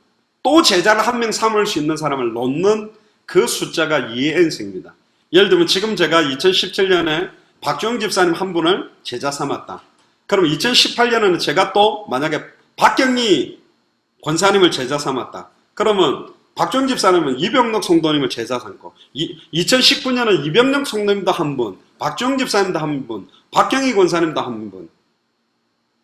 또 제자를 한 명 삼을 수 있는 사람을 놓는 그 숫자가 2n승입니다. 예를 들면 지금 제가 2017년에 박주영 집사님 한 분을 제자 삼았다. 그럼 2018년에는 제가 또 만약에 박경리 권사님을 제자 삼았다. 그러면 박주영 집사님은 이병록 성도님을 제자 삼고, 2019년은 이병록 성도님도 한 분, 박주영 집사님도 한 분, 박경희 권사님도 한 분,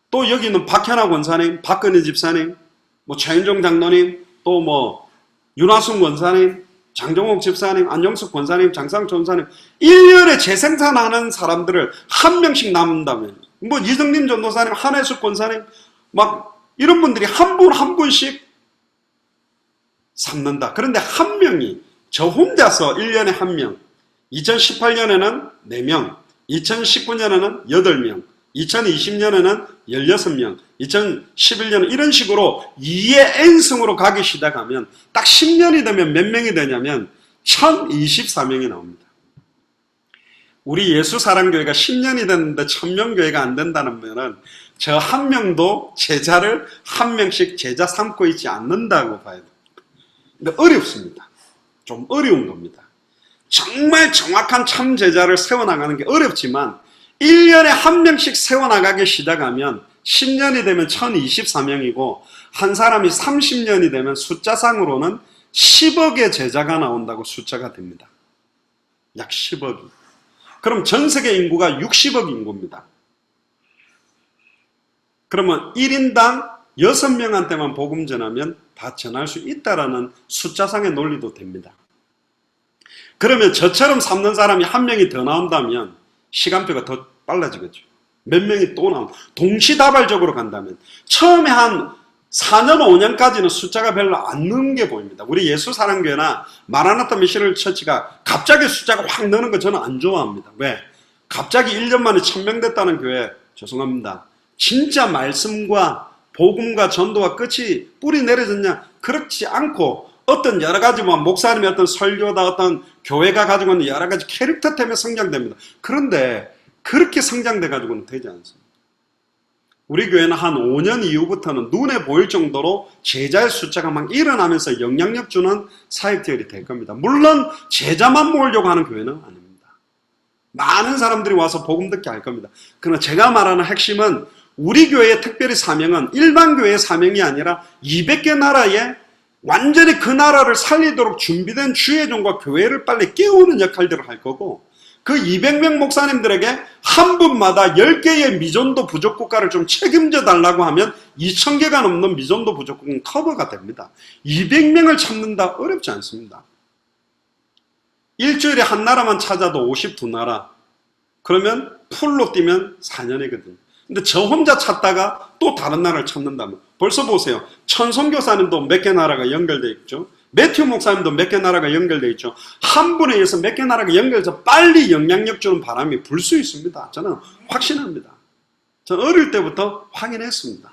또 여기는 박현아 권사님, 박근혜 집사님, 뭐 최인종 장로님, 또 뭐 윤하순 권사님, 장정옥 집사님, 안영숙 권사님, 장상철 권사님, 1년에 재생산하는 사람들을 한 명씩 남는다면, 뭐 이승림 전도사님, 한혜숙 권사님, 막 이런 분들이 한 분 한 분씩 삼는다. 그런데 한 명이, 저 혼자서 1년에 한 명, 2018년에는 4명, 2019년에는 8명, 2020년에는 16명, 2011년은 이런 식으로 2의 n승으로 가기 시작하면 딱 10년이 되면 몇 명이 되냐면 1024명이 나옵니다. 우리 예수사랑교회가 10년이 됐는데 1000명 교회가 안 된다는 면은 저 한 명도 제자를 한 명씩 제자 삼고 있지 않는다고 봐야 됩니다. 근데 어렵습니다. 좀 어려운 겁니다. 정말 정확한 참 제자를 세워나가는 게 어렵지만 1년에 한 명씩 세워나가기 시작하면 10년이 되면 1024명이고 한 사람이 30년이 되면 숫자상으로는 10억의 제자가 나온다고 숫자가 됩니다. 약 10억이. 그럼 전 세계 인구가 60억 인구입니다. 그러면 1인당 6명한테만 복음 전하면 다 전할 수 있다라는 숫자상의 논리도 됩니다. 그러면 저처럼 삼는 사람이 한 명이 더 나온다면 시간표가 더 빨라지겠죠. 몇 명이 또 나오면 동시다발적으로 간다면 처음에 한 4년, 5년까지는 숫자가 별로 안 느는 게 보입니다. 우리 예수사랑교회나 마라나타 미셔널 처치가 갑자기 숫자가 확 느는 거 저는 안 좋아합니다. 왜? 갑자기 1년 만에 1000명 됐다는 교회, 죄송합니다. 진짜 말씀과 복음과 전도가 끝이 뿌리 내려졌냐? 그렇지 않고 어떤 여러 가지 목사님의 어떤 설교다, 어떤 교회가 가지고 있는 여러 가지 캐릭터 때문에 성장됩니다. 그런데 그렇게 성장돼 가지고는 되지 않습니다. 우리 교회는 한 5년 이후부터는 눈에 보일 정도로 제자의 숫자가 막 일어나면서 영향력 주는 사역들이 될 겁니다. 물론 제자만 모으려고 하는 교회는 아닙니다. 많은 사람들이 와서 복음 듣게 할 겁니다. 그러나 제가 말하는 핵심은 우리 교회의 특별히 사명은 일반 교회의 사명이 아니라 200개 나라에 완전히 그 나라를 살리도록 준비된 주의 종과 교회를 빨리 깨우는 역할들을 할 거고, 그 200명 목사님들에게 한 분마다 10개의 미전도 부족국가를 좀 책임져 달라고 하면 2000개가 넘는 미전도 부족국은 커버가 됩니다. 200명을 찾는다 어렵지 않습니다. 일주일에 한 나라만 찾아도 52나라. 그러면 풀로 뛰면 4년이거든요. 근데 저 혼자 찾다가 또 다른 나라를 찾는다면 벌써 보세요. 천성교사님도 몇 개 나라가 연결되어 있죠. 매튜 목사님도 몇 개 나라가 연결되어 있죠. 한 분에 의해서 몇 개 나라가 연결해서 빨리 영향력 주는 바람이 불 수 있습니다. 저는 확신합니다. 저는 어릴 때부터 확인했습니다.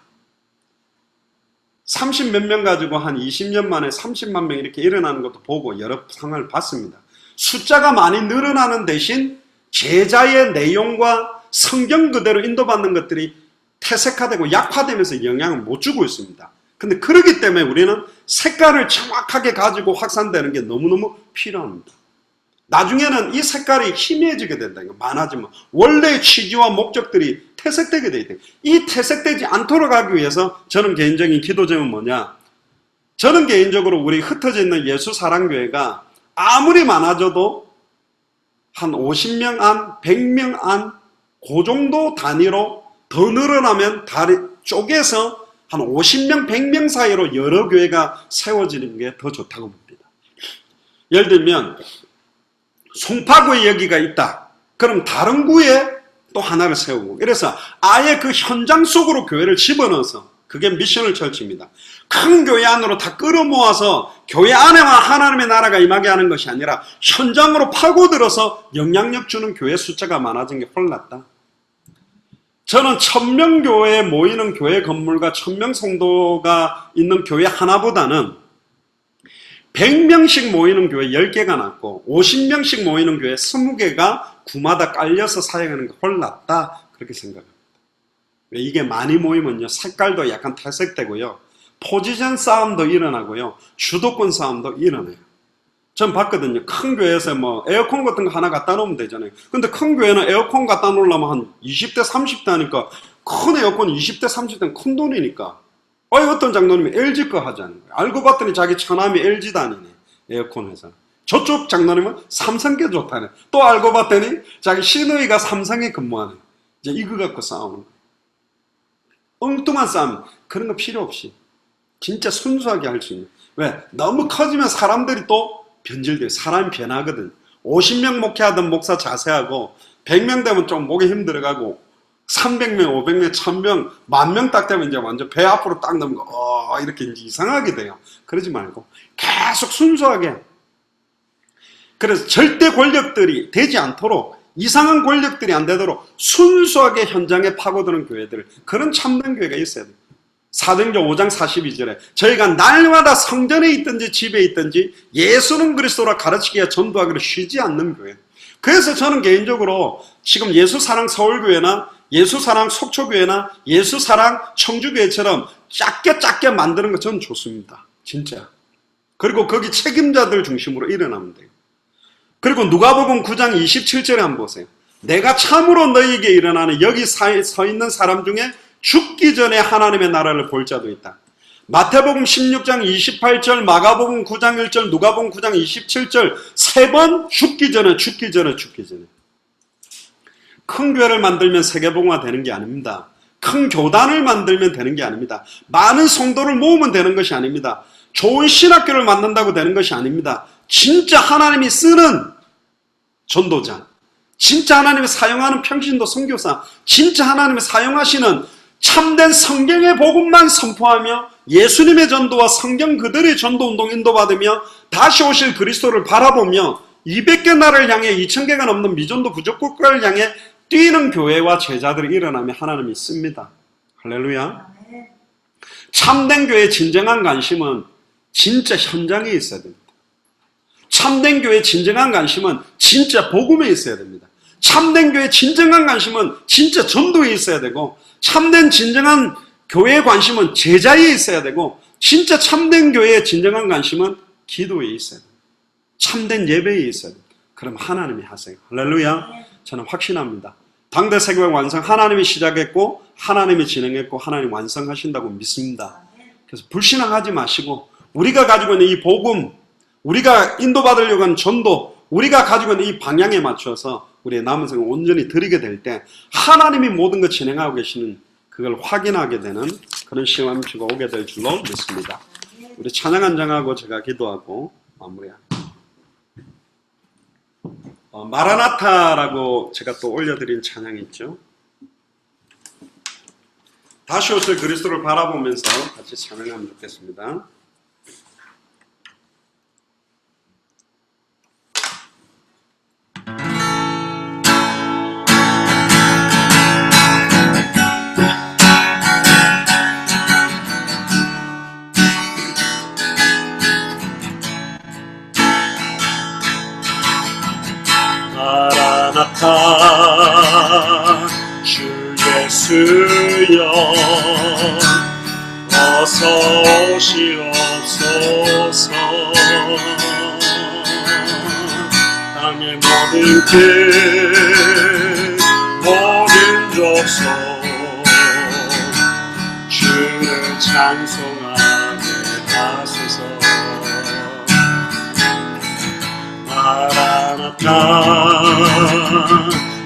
30 몇 명 가지고 한 20년 만에 30만 명 이렇게 일어나는 것도 보고 여러 상황을 봤습니다. 숫자가 많이 늘어나는 대신 제자의 내용과 성경 그대로 인도받는 것들이 퇴색화되고 약화되면서 영향을 못 주고 있습니다. 근데 그렇기 때문에 우리는 색깔을 정확하게 가지고 확산되는 게 너무너무 필요합니다. 나중에는 이 색깔이 희미해지게 된다는 거, 많아지면 원래의 취지와 목적들이 퇴색되게 되어 있다. 이 퇴색되지 않도록 하기 위해서 저는 개인적인 기도 제목은 뭐냐? 저는 개인적으로 우리 흩어져 있는 예수사랑교회가 아무리 많아져도 한 50명 안, 100명 안, 그 정도 단위로 더 늘어나면 다리 쪼개서 한 50명, 100명 사이로 여러 교회가 세워지는 게 더 좋다고 봅니다. 예를 들면 송파구에 여기가 있다. 그럼 다른 구에 또 하나를 세우고, 그래서 아예 그 현장 속으로 교회를 집어넣어서, 그게 미션을 철치입니다. 큰 교회 안으로 다 끌어모아서 교회 안에만 하나님의 나라가 임하게 하는 것이 아니라 현장으로 파고들어서 영향력 주는 교회 숫자가 많아진 게 홀랐다. 저는 1000명 교회에 모이는 교회 건물과 1000명 성도가 있는 교회 하나보다는 100명씩 모이는 교회 10개가 낫고 50명씩 모이는 교회 20개가 구마다 깔려서 사용하는 게 홀랐다. 그렇게 생각합니다. 이게 많이 모이면요, 색깔도 약간 탈색되고요, 포지션 싸움도 일어나고요, 주도권 싸움도 일어나요. 전 봤거든요. 큰 교회에서 뭐 에어컨 같은 거 하나 갖다 놓으면 되잖아요. 근데 큰 교회는 에어컨 갖다 놓으려면 한 20대 30대 하니까, 큰 에어컨 20대 30대는 큰 돈이니까 어떤 장로님이 LG 거 하자는 거예요. 알고 봤더니 자기 처남이 LG 다니네, 에어컨 회사. 저쪽 장로님은 삼성게 좋다네. 또 알고 봤더니 자기 시누이가 삼성에 근무하네. 이제 이거 갖고 싸우는 거예요. 엉뚱한 싸움, 그런 거 필요 없이 진짜 순수하게 할 수 있는. 왜? 너무 커지면 사람들이 또 변질돼요. 사람이 변하거든. 50명 목회하던 목사 자세하고 100명 되면 좀 목이 힘들어가고 300명, 500명, 1000명, 10,000명 딱 되면 이제 완전 배 앞으로 딱 넘고 이렇게 이제 이상하게 돼요. 그러지 말고 계속 순수하게. 그래서 절대 권력들이 되지 않도록, 이상한 권력들이 안 되도록 순수하게 현장에 파고드는 교회들, 그런 참된 교회가 있어야 돼요. 사도행전 5장 42절에 저희가 날마다 성전에 있든지 집에 있든지 예수는 그리스도라 가르치기와 전도하기를 쉬지 않는 교회. 그래서 저는 개인적으로 지금 예수사랑 서울교회나 예수사랑 속초교회나 예수사랑 청주교회처럼 작게 만드는 거 저는 좋습니다. 진짜. 그리고 거기 책임자들 중심으로 일어나면 돼요. 그리고 누가복음 9장 27절에 한번 보세요. 내가 참으로 너희에게 일어나는 여기 서 있는 사람 중에 죽기 전에 하나님의 나라를 볼 자도 있다. 마태복음 16장 28절, 마가복음 9장 1절, 누가복음 9장 27절 세 번 죽기 전에. 큰 교회를 만들면 세계복음화 되는 게 아닙니다. 큰 교단을 만들면 되는 게 아닙니다. 많은 성도를 모으면 되는 것이 아닙니다. 좋은 신학교를 만든다고 되는 것이 아닙니다. 진짜 하나님이 쓰는 전도자, 진짜 하나님이 사용하는 평신도 선교사, 진짜 하나님이 사용하시는 참된 성경의 복음만 선포하며 예수님의 전도와 성경 그들의 전도운동 인도받으며 다시 오실 그리스도를 바라보며 200개 나라를 향해 2000개가 넘는 미전도 부족국가를 향해 뛰는 교회와 제자들이 일어나며 하나님이 씁니다. 할렐루야. 참된 교회의 진정한 관심은 진짜 현장에 있어야 됩니다. 참된 교회의 진정한 관심은 진짜 복음에 있어야 됩니다. 참된 교회의 진정한 관심은 진짜 전도에 있어야 되고, 참된 진정한 교회의 관심은 제자에 있어야 되고, 진짜 참된 교회의 진정한 관심은 기도에 있어야 됩니다. 참된 예배에 있어야 됩니다. 그럼 하나님이 하세요. 할렐루야. 저는 확신합니다. 당대 세계의 완성 하나님이 시작했고 하나님이 진행했고 하나님 완성하신다고 믿습니다. 그래서 불신앙하지 마시고 우리가 가지고 있는 이 복음, 우리가 인도받으려고 하는 전도, 우리가 가지고 있는 이 방향에 맞춰서 우리의 남은 생을 온전히 드리게 될 때 하나님이 모든 것 진행하고 계시는 그걸 확인하게 되는 그런 시간 주고 오게 될 줄로 믿습니다. 우리 찬양 한 장하고 제가 기도하고 마무리합니다. 마라나타라고 제가 또 올려드린 찬양이 있죠. 다시 오실 그리스도를 바라보면서 같이 찬양하면 좋겠습니다. 마라나타 주 예수여 어서 오시옵소서. 땅의 모든 끝 모든 족속 주를 찬송하게 하소서. 마라나타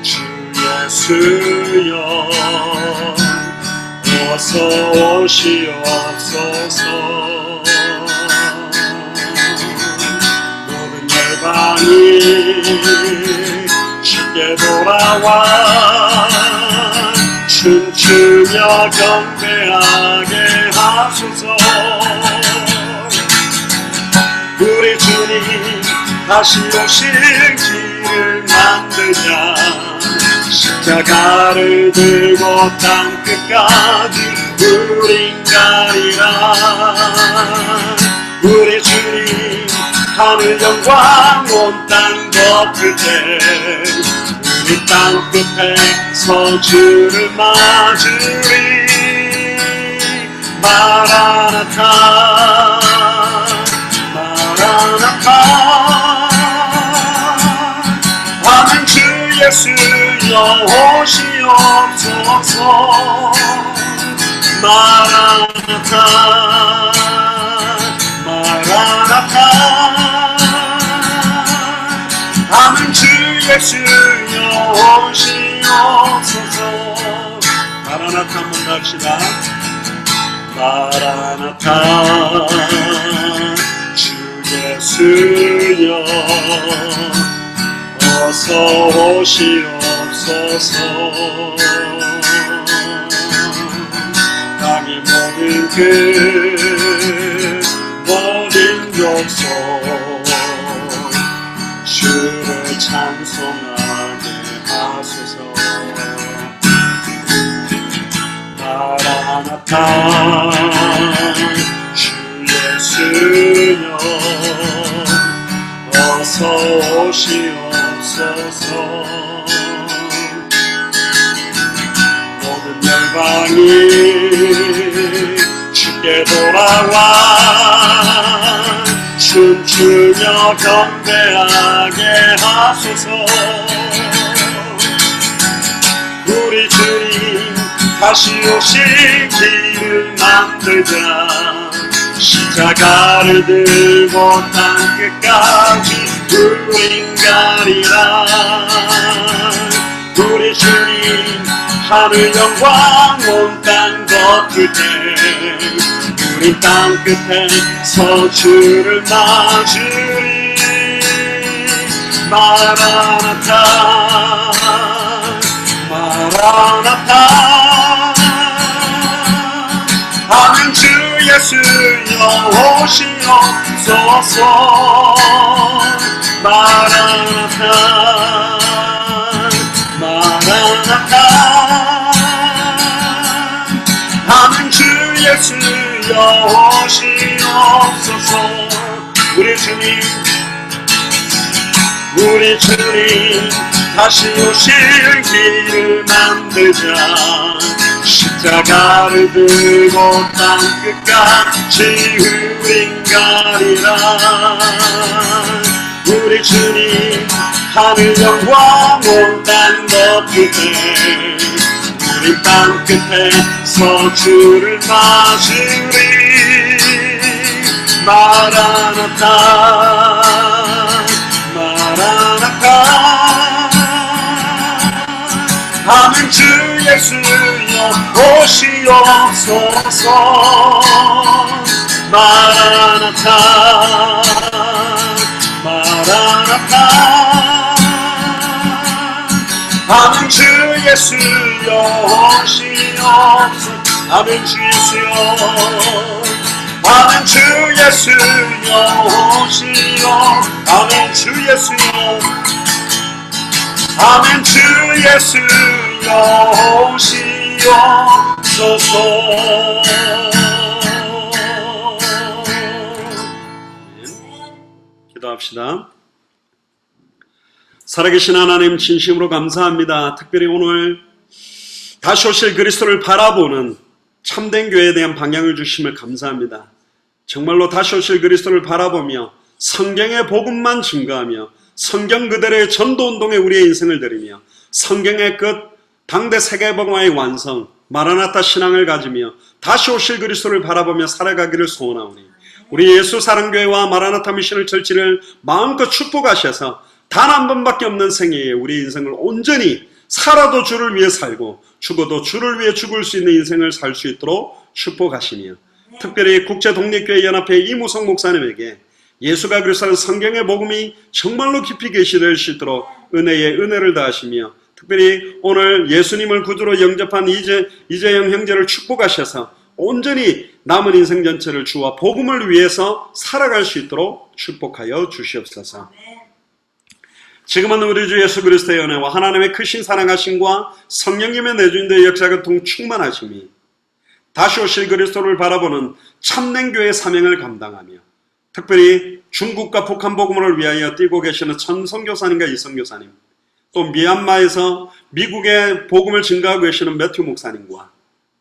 주 예수여 어서 오시옵소서. 모든 열방이 쉽게 돌아와 춤추며 경배하게 하소서. 우리 주님 다시 오실 길을 만들자. 십자가를 들고 땅 끝까지 우린 가리라. 우리 주님 하늘 영광 온 땅 덮을 때 우리 땅 끝에서 주를 맞으리. 마라나타 마라나타 아멘. 주 예수여 오시옵소서. 마라나타 마라나타 아멘. 주 예수여 오시옵소서. 마라나타 한번 합시다. 마라나타 주 예수여 어서 오시옵소서. 땅의 모든 끝 모든 족속 주를 찬송하게 하소서. 마라나타 주 예수여 어서 오시옵소서. 모든 열방이 주께 돌아와 춤추며 경배하게 하소서. 우리 주님 다시 오실 길을 만들자. 십자가를 들고 땅 끝까지 우린 가리라. 우리 주님 하늘 영광 온 땅 덮을 때 우린 땅 끝에서 주를 맞으리. 마라나타 마라나타 아멘. 주 예수여 오시옵소서. 마라나타 마라나타 아멘. 주 예수여 오시옵소서. 우리 주님 다시 오실 길을 만들자. 십자가를 들고 땅 끝까지 우린 가리라. 우리 주님 하늘 영광 온 땅 덮을 때 우린 땅 끝에서 주를 맞으리. 마라나타 마라나타 아멘. 주 예수여 오시옵소서. 마라나타 마라나타 아멘. 주 예수여 오시옵소서. 아멘. 주 예수여. 아멘. 주 예수여 오시옵소서. 아멘. 주 예수여. 아멘. 주 예수여 오시옵소서. 기도합시다. 살아계신 하나님, 진심으로 감사합니다. 특별히 오늘 다시 오실 그리스도를 바라보는 참된 교회에 대한 방향을 주심을 감사합니다. 정말로 다시 오실 그리스도를 바라보며 성경의 복음만 증거하며 성경 그대로의 전도운동에 우리의 인생을 드리며 성경의 끝 당대 세계복음화의 완성 마라나타 신앙을 가지며 다시 오실 그리스도를 바라보며 살아가기를 소원하오니 우리 예수사랑교회와 마라나타 미션을 철치를 마음껏 축복하셔서 단 한 번밖에 없는 생애에 우리 인생을 온전히 살아도 주를 위해 살고 죽어도 주를 위해 죽을 수 있는 인생을 살 수 있도록 축복하시며 특별히 국제독립교회 연합회 이무성 목사님에게 예수가 그리스도는 성경의 복음이 정말로 깊이 계시될 수 있도록 은혜에 은혜를 다하시며 특별히 오늘 예수님을 구주로 영접한 이재영 형제를 축복하셔서 온전히 남은 인생 전체를 주와 복음을 위해서 살아갈 수 있도록 축복하여 주시옵소서. 지금은 우리 주 예수 그리스도의 은혜와 하나님의 크신 사랑하심과 성령님의 내주인도의 역사교통 충만하심이 다시 오실 그리스도를 바라보는 참된 교회의 사명을 감당하며 특별히 중국과 북한 복음을 위하여 뛰고 계시는 천 선교사님과 이 선교사님, 또 미얀마에서 미국의 복음을 증거하고 계시는 매튜 목사님과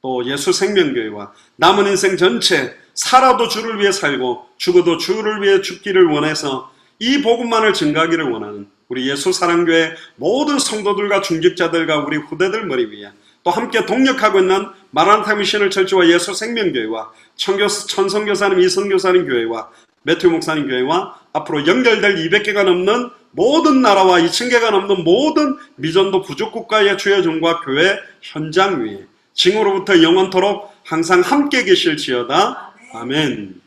또 예수 생명교회와 남은 인생 전체 살아도 주를 위해 살고 죽어도 주를 위해 죽기를 원해서 이 복음만을 증거하기를 원하는 우리 예수 사랑교회 모든 성도들과 중직자들과 우리 후대들 머리 위에 또 함께 동력하고 있는 마라나타 미션을 철치와 예수 생명교회와 천성교사님 이성교사님 교회와 매튜 목사님 교회와 앞으로 연결될 200개가 넘는 모든 나라와 2000개가 넘는 모든 미전도 부족국가의 주여종과 교회 현장 위에 지금으로부터 영원토록 항상 함께 계실지어다. 아멘.